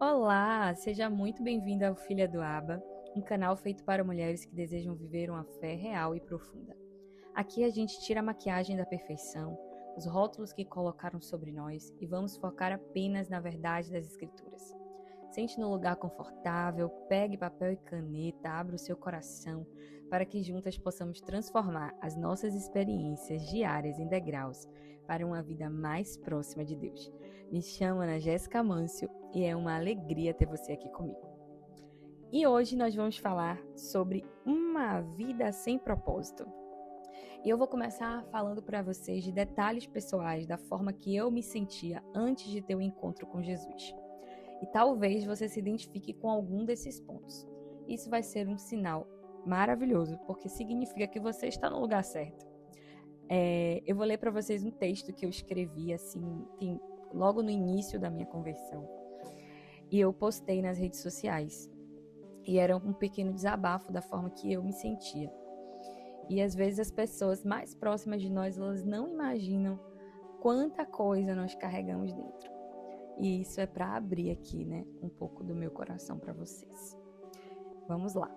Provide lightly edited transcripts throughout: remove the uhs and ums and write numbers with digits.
Olá, seja muito bem-vinda ao Filha do Aba, um canal feito para mulheres que desejam viver uma fé real e profunda. Aqui a gente tira a maquiagem da perfeição, os rótulos que colocaram sobre nós e vamos focar apenas na verdade das Escrituras. Sente no lugar confortável, pegue papel e caneta, abra o seu coração para que juntas possamos transformar as nossas experiências diárias em degraus para uma vida mais próxima de Deus. Me chamo Ana Jéssica Mâncio e é uma alegria ter você aqui comigo. E hoje nós vamos falar sobre uma vida sem propósito. E eu vou começar falando para vocês de detalhes pessoais da forma que eu me sentia antes de ter o encontro com Jesus. E talvez você se identifique com algum desses pontos. Isso vai ser um sinal maravilhoso, porque significa que você está no lugar certo. Eu vou ler para vocês um texto que eu escrevi logo no início da minha conversão. E eu postei nas redes sociais. E era um pequeno desabafo da forma que eu me sentia. E às vezes as pessoas mais próximas de nós, elas não imaginam quanta coisa nós carregamos dentro. E isso é para abrir aqui, um pouco do meu coração para vocês. Vamos lá.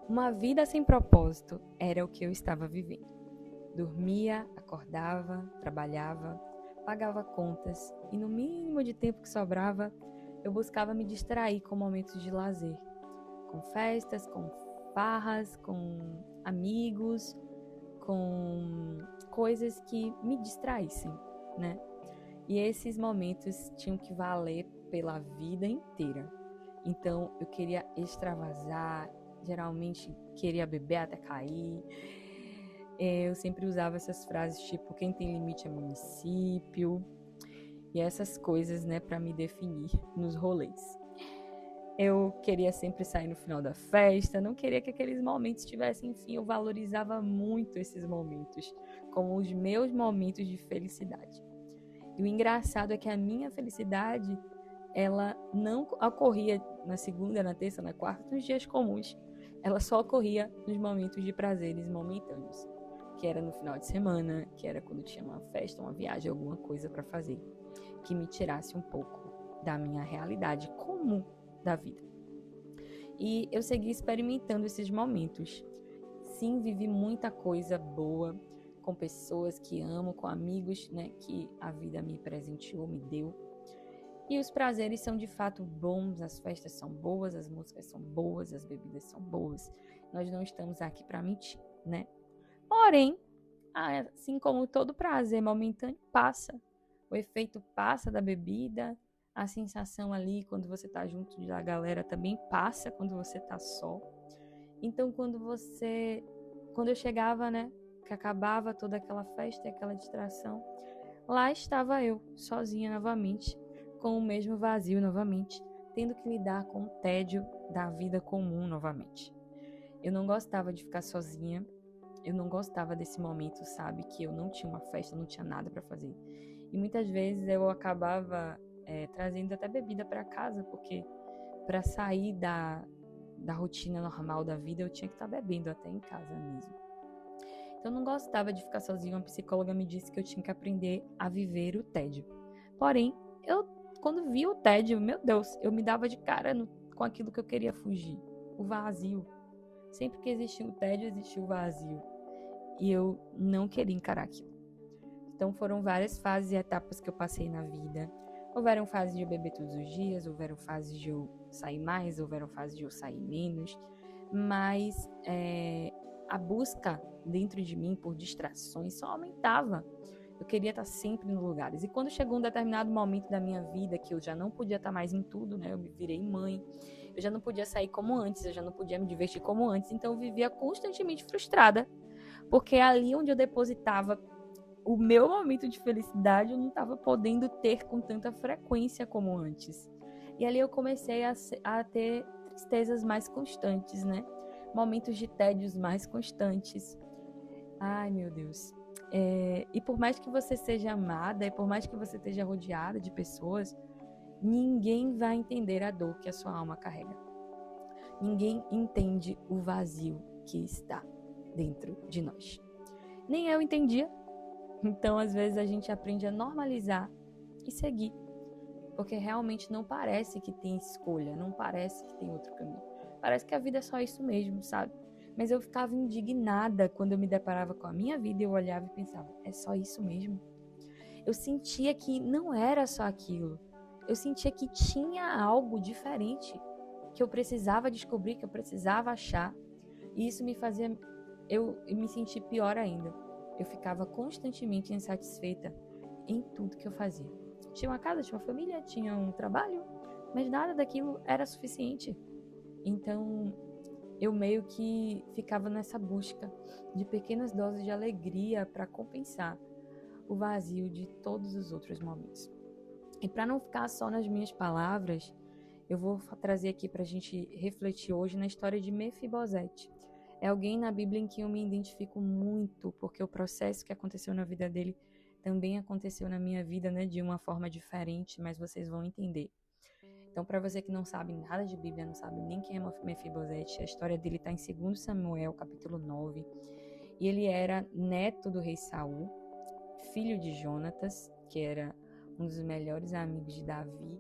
Uma vida sem propósito era o que eu estava vivendo. Dormia, acordava, trabalhava, pagava contas e no mínimo de tempo que sobrava, eu buscava me distrair com momentos de lazer, com festas, com farras, com amigos, com coisas que me distraíssem, E esses momentos tinham que valer pela vida inteira. Então, eu queria extravasar, geralmente queria beber até cair. Eu sempre usava essas frases tipo, quem tem limite é município. E essas coisas, para me definir nos rolês. Eu queria sempre sair no final da festa, não queria que aqueles momentos tivessem fim. Eu valorizava muito esses momentos, como os meus momentos de felicidade. E o engraçado é que a minha felicidade, ela não ocorria na segunda, na terça, na quarta, nos dias comuns. Ela só ocorria nos momentos de prazeres momentâneos, que era no final de semana, que era quando tinha uma festa, uma viagem, alguma coisa para fazer, que me tirasse um pouco da minha realidade comum da vida. E eu segui experimentando esses momentos. Sim, vivi muita coisa boa, com pessoas que amo, com amigos, que a vida me presenteou, me deu. E os prazeres são de fato bons, as festas são boas, as músicas são boas, as bebidas são boas. Nós não estamos aqui para mentir, Porém, assim como todo prazer momentâneo passa, o efeito passa da bebida, a sensação ali quando você tá junto da galera também passa quando você tá só. Então, quando eu chegava, que acabava toda aquela festa e aquela distração, lá estava eu, sozinha novamente, com o mesmo vazio novamente, tendo que lidar com o tédio da vida comum novamente. Eu não gostava de ficar sozinha, eu não gostava desse momento, sabe, que eu não tinha uma festa, não tinha nada para fazer. E muitas vezes eu acabava trazendo até bebida para casa, porque para sair da rotina normal da vida, eu tinha que estar bebendo até em casa mesmo. Então, eu não gostava de ficar sozinha. Uma psicóloga me disse que eu tinha que aprender a viver o tédio. Porém, quando vi o tédio, meu Deus, eu me dava de cara com aquilo que eu queria fugir. O vazio. Sempre que existiu o tédio, existiu o vazio. E eu não queria encarar aquilo. Então, foram várias fases e etapas que eu passei na vida. Houveram fases de eu beber todos os dias, houveram fases de eu sair mais, houveram fases de eu sair menos. Mas a busca dentro de mim por distrações só aumentava. Eu queria estar sempre nos lugares. E quando chegou um determinado momento da minha vida que eu já não podia estar mais em tudo, eu me virei mãe, eu já não podia sair como antes, eu já não podia me divertir como antes, então eu vivia constantemente frustrada, porque ali onde eu depositava o meu momento de felicidade eu não estava podendo ter com tanta frequência como antes. E ali eu comecei a ter tristezas mais constantes, Momentos de tédios mais constantes. Ai, meu Deus. E por mais que você seja amada, e por mais que você esteja rodeada de pessoas, ninguém vai entender a dor que a sua alma carrega. Ninguém entende o vazio que está dentro de nós. Nem eu entendia. Então, às vezes, a gente aprende a normalizar e seguir. porque realmente não parece que tem escolha, não parece que tem outro caminho. Parece que a vida é só isso mesmo, sabe? Mas eu ficava indignada quando eu me deparava com a minha vida e eu olhava e pensava, é só isso mesmo? Eu sentia que não era só aquilo. Eu sentia que tinha algo diferente que eu precisava descobrir, que eu precisava achar. E isso me fazia eu me sentir pior ainda. Eu ficava constantemente insatisfeita em tudo que eu fazia. Tinha uma casa, tinha uma família, tinha um trabalho, mas nada daquilo era suficiente. Então, eu meio que ficava nessa busca de pequenas doses de alegria para compensar o vazio de todos os outros momentos. E para não ficar só nas minhas palavras, eu vou trazer aqui para a gente refletir hoje na história de Mefibosete. É alguém na Bíblia em que eu me identifico muito, porque o processo que aconteceu na vida dele também aconteceu na minha vida, né, de uma forma diferente, mas vocês vão entender. Então, para você que não sabe nada de Bíblia, não sabe nem quem é Mefibosete, a história dele está em 2 Samuel, capítulo 9. E ele era neto do rei Saul, filho de Jonatas, que era um dos melhores amigos de Davi.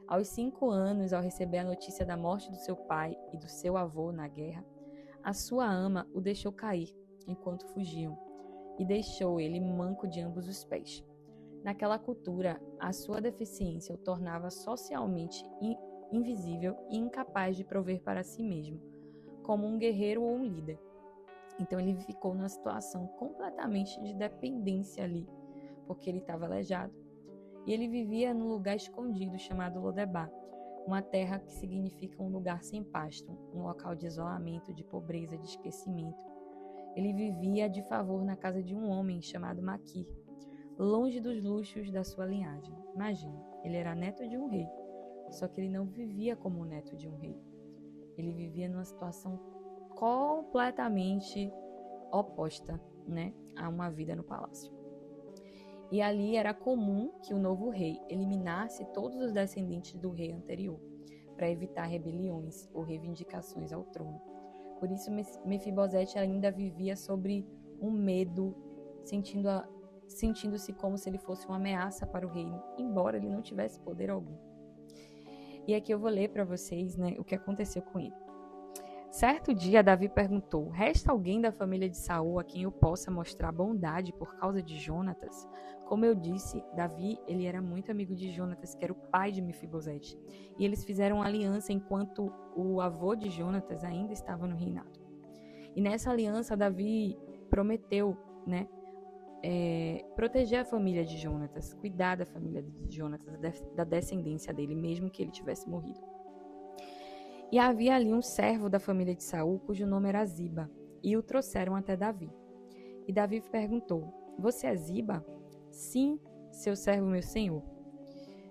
Aos 5 anos, ao receber a notícia da morte do seu pai e do seu avô na guerra, a sua ama o deixou cair enquanto fugiam e deixou ele manco de ambos os pés. Naquela cultura, a sua deficiência o tornava socialmente invisível e incapaz de prover para si mesmo, como um guerreiro ou um líder. Então ele ficou numa situação completamente de dependência ali, porque ele estava aleijado. E ele vivia num lugar escondido chamado Lodebar, uma terra que significa um lugar sem pasto, um local de isolamento, de pobreza, de esquecimento. Ele vivia de favor na casa de um homem chamado Maquir, longe dos luxos da sua linhagem. Imagina, ele era neto de um rei, só que ele não vivia como neto de um rei. Ele vivia numa situação completamente oposta, né, a uma vida no palácio. E ali era comum que o novo rei eliminasse todos os descendentes do rei anterior, para evitar rebeliões ou reivindicações ao trono. Por isso, Mefibosete ainda vivia sobre um medo, sentindo-se como se ele fosse uma ameaça para o reino, embora ele não tivesse poder algum. E aqui eu vou ler para vocês, né, o que aconteceu com ele. Certo dia, Davi perguntou: resta alguém da família de Saul a quem eu possa mostrar bondade por causa de Jonatas? Como eu disse, Davi, ele era muito amigo de Jonatas, que era o pai de Mefibosete. E eles fizeram uma aliança enquanto o avô de Jonatas ainda estava no reinado. E nessa aliança, Davi prometeu, né, proteger a família de Jonatas, cuidar da família de Jonatas, da descendência dele, mesmo que ele tivesse morrido. E havia ali um servo da família de Saul, cujo nome era Ziba, e o trouxeram até Davi. E Davi perguntou: você é Ziba? Sim, seu servo, meu senhor.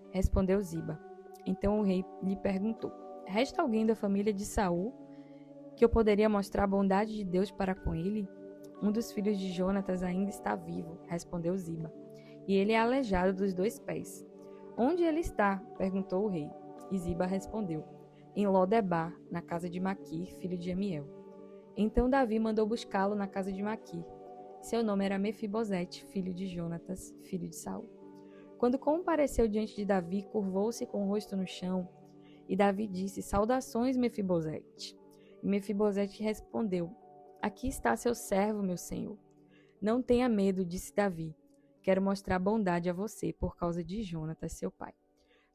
Respondeu Ziba. Então o rei lhe perguntou: resta alguém da família de Saul que eu poderia mostrar a bondade de Deus para com ele? Um dos filhos de Jonatas ainda está vivo, respondeu Ziba, e ele é aleijado dos 2 pés. Onde ele está? Perguntou o rei. E Ziba respondeu: em Lodebar, na casa de Maquir, filho de Amiel. Então Davi mandou buscá-lo na casa de Maquir. Seu nome era Mefibosete, filho de Jonatas, filho de Saul. Quando compareceu diante de Davi, curvou-se com o rosto no chão, e Davi disse: saudações, Mefibosete. E Mefibosete respondeu: aqui está seu servo, meu senhor. Não tenha medo, disse Davi. Quero mostrar bondade a você por causa de Jonatas, seu pai.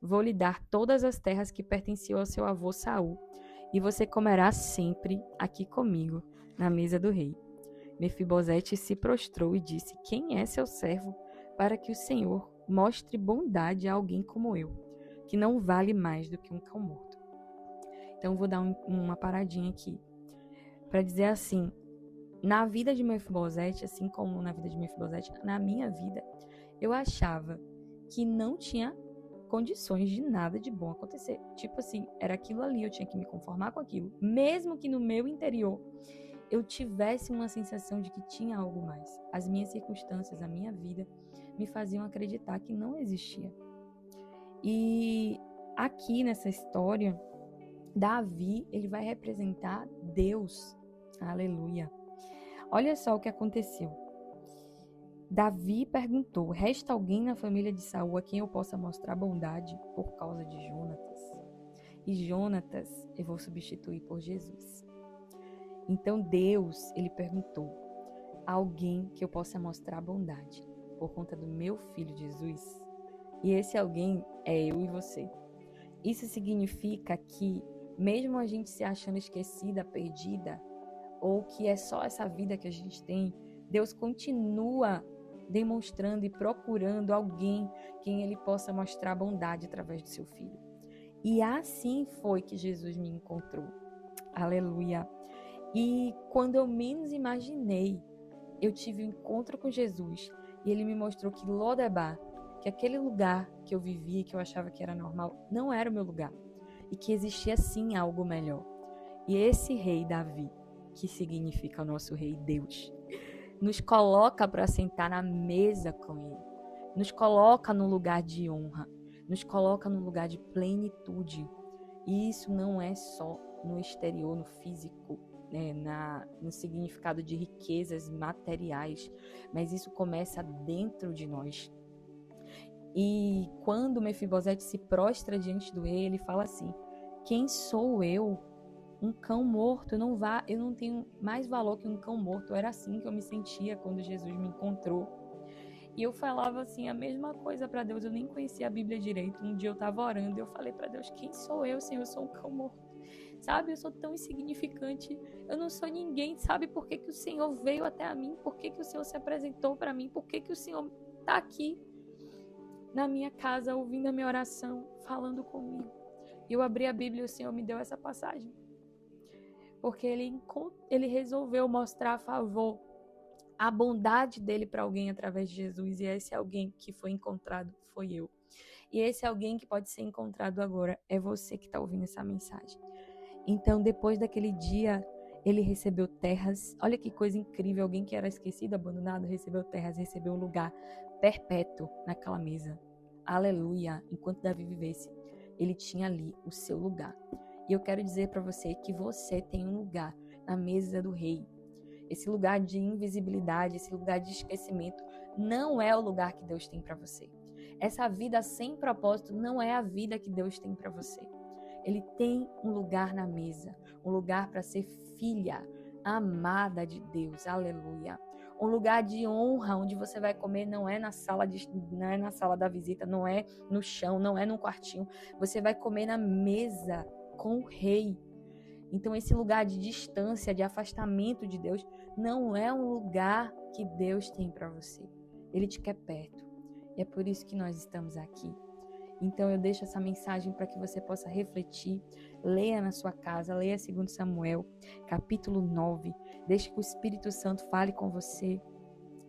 Vou lhe dar todas as terras que pertenciam ao seu avô Saul, e você comerá sempre aqui comigo, na mesa do rei. Mefibosete se prostrou e disse: quem é seu servo, para que o Senhor mostre bondade a alguém como eu, que não vale mais do que um cão morto? Então, vou dar uma paradinha aqui, para dizer assim, na vida de Mefibosete, assim como na vida de Mefibosete, na minha vida, eu achava que não tinha condições de nada de bom acontecer. Tipo assim, era aquilo ali, eu tinha que me conformar com aquilo, mesmo que no meu interior eu tivesse uma sensação de que tinha algo mais. As minhas circunstâncias, a minha vida, me faziam acreditar que não existia. E aqui nessa história, Davi, ele vai representar Deus. Aleluia. Olha só o que aconteceu. Davi perguntou: resta alguém na família de Saul a quem eu possa mostrar bondade por causa de Jonatas? E Jonatas eu vou substituir por Jesus. Então Deus, ele perguntou: alguém que eu possa mostrar bondade por conta do meu filho Jesus? E esse alguém é eu e você. Isso significa que, mesmo a gente se achando esquecida, perdida, ou que é só essa vida que a gente tem, Deus continua demonstrando e procurando alguém quem ele possa mostrar bondade através do seu filho. E assim foi que Jesus me encontrou. Aleluia! E quando eu menos imaginei, eu tive um encontro com Jesus e ele me mostrou que Lodebar, que aquele lugar que eu vivia, que eu achava que era normal, não era o meu lugar e que existia sim algo melhor. E esse rei Davi, que significa o nosso rei Deus, nos coloca para sentar na mesa com ele, nos coloca no lugar de honra, nos coloca no lugar de plenitude. E isso não é só no exterior, no físico, né, no significado de riquezas materiais, mas isso começa dentro de nós. E quando Mefibosete se prostra diante do rei, ele fala assim: quem sou eu? Um cão morto, eu não tenho mais valor que um cão morto. Era assim que eu me sentia quando Jesus me encontrou. E eu falava assim a mesma coisa para Deus, eu nem conhecia a Bíblia direito. Um dia eu estava orando e eu falei para Deus: quem sou eu, Senhor? Eu sou um cão morto. Sabe, eu sou tão insignificante, eu não sou ninguém. Sabe por que o Senhor veio até a mim? Por que o Senhor se apresentou para mim? Por que o Senhor está aqui na minha casa, ouvindo a minha oração, falando comigo? E eu abri a Bíblia e o Senhor me deu essa passagem. Porque ele resolveu mostrar a favor, a bondade dele para alguém através de Jesus. E esse alguém que foi encontrado foi eu. E esse alguém que pode ser encontrado agora é você que está ouvindo essa mensagem. Então, depois daquele dia, ele recebeu terras. Olha que coisa incrível. Alguém que era esquecido, abandonado, recebeu terras, recebeu um lugar perpétuo naquela mesa. Aleluia. Enquanto Davi vivesse, ele tinha ali o seu lugar. E eu quero dizer para você que você tem um lugar na mesa do rei. Esse lugar de invisibilidade, esse lugar de esquecimento, não é o lugar que Deus tem para você. Essa vida sem propósito não é a vida que Deus tem para você. Ele tem um lugar na mesa, um lugar para ser filha amada de Deus, aleluia. Um lugar de honra, onde você vai comer não é na sala da visita, não é no chão, não é num quartinho. Você vai comer na mesa com o rei. Então esse lugar de distância, de afastamento de Deus, não é um lugar que Deus tem para você. Ele te quer perto. E é por isso que nós estamos aqui. Então eu deixo essa mensagem para que você possa refletir, leia na sua casa, leia 2 Samuel, capítulo 9, deixe que o Espírito Santo fale com você,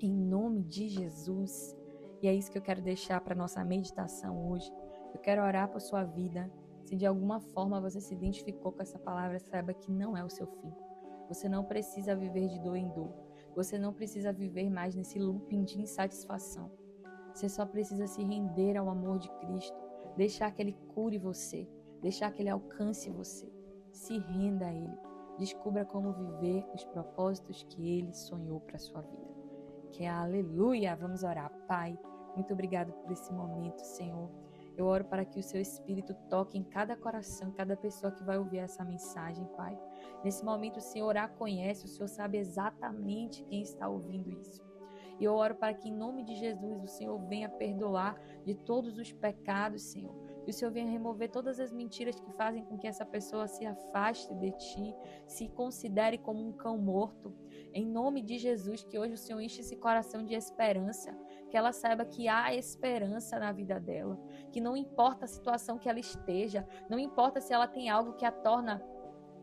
em nome de Jesus. E é isso que eu quero deixar para nossa meditação hoje. Eu quero orar por sua vida. Se de alguma forma você se identificou com essa palavra, saiba que não é o seu fim. Você não precisa viver de dor em dor. Você não precisa viver mais nesse looping de insatisfação. Você só precisa se render ao amor de Cristo, deixar que Ele cure você, deixar que Ele alcance você. Se renda a Ele. Descubra como viver os propósitos que Ele sonhou para a sua vida. Que é aleluia! Vamos orar. Pai, muito obrigado por esse momento, Senhor. Eu oro para que o seu Espírito toque em cada coração, cada pessoa que vai ouvir essa mensagem, Pai. Nesse momento o Senhor a conhece, o Senhor sabe exatamente quem está ouvindo isso. E eu oro para que, em nome de Jesus, o Senhor venha perdoar de todos os pecados, Senhor. Que o Senhor venha remover todas as mentiras que fazem com que essa pessoa se afaste de Ti, se considere como um cão morto. Em nome de Jesus, que hoje o Senhor enche esse coração de esperança, que ela saiba que há esperança na vida dela, que não importa a situação que ela esteja, não importa se ela tem algo que a torna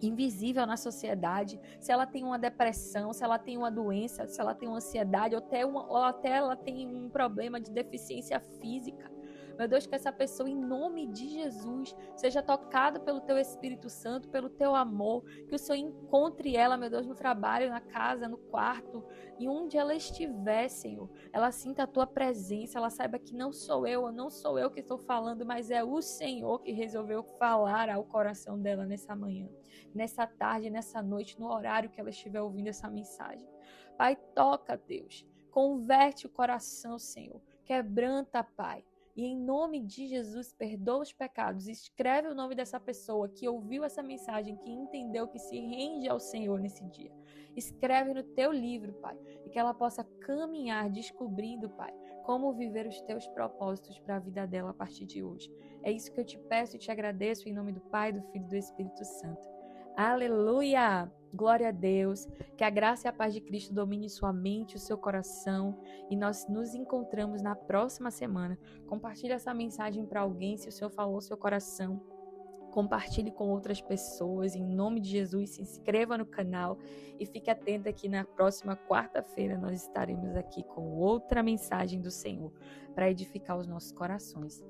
invisível na sociedade, se ela tem uma depressão, se ela tem uma doença, se ela tem uma ansiedade, ou até ela tem um problema de deficiência física. Meu Deus, que essa pessoa, em nome de Jesus, seja tocada pelo Teu Espírito Santo, pelo Teu amor, que o Senhor encontre ela, meu Deus, no trabalho, na casa, no quarto, e onde ela estiver, Senhor, ela sinta a Tua presença, ela saiba que não sou eu que estou falando, mas é o Senhor que resolveu falar ao coração dela nessa manhã, nessa tarde, nessa noite, no horário que ela estiver ouvindo essa mensagem. Pai, toca, Deus. Converte o coração, Senhor. Quebranta, Pai. E em nome de Jesus, perdoa os pecados. Escreve o nome dessa pessoa que ouviu essa mensagem, que entendeu, que se rende ao Senhor nesse dia. Escreve no teu livro, Pai, e que ela possa caminhar descobrindo, Pai, como viver os teus propósitos para a vida dela a partir de hoje. É isso que eu te peço e te agradeço em nome do Pai, do Filho e do Espírito Santo. Aleluia! Glória a Deus. Que a graça e a paz de Cristo domine sua mente, o seu coração. E nós nos encontramos na próxima semana. Compartilhe essa mensagem para alguém, se o Senhor falou ao seu coração. Compartilhe com outras pessoas, em nome de Jesus, se inscreva no canal e fique atento que na próxima quarta-feira nós estaremos aqui com outra mensagem do Senhor para edificar os nossos corações.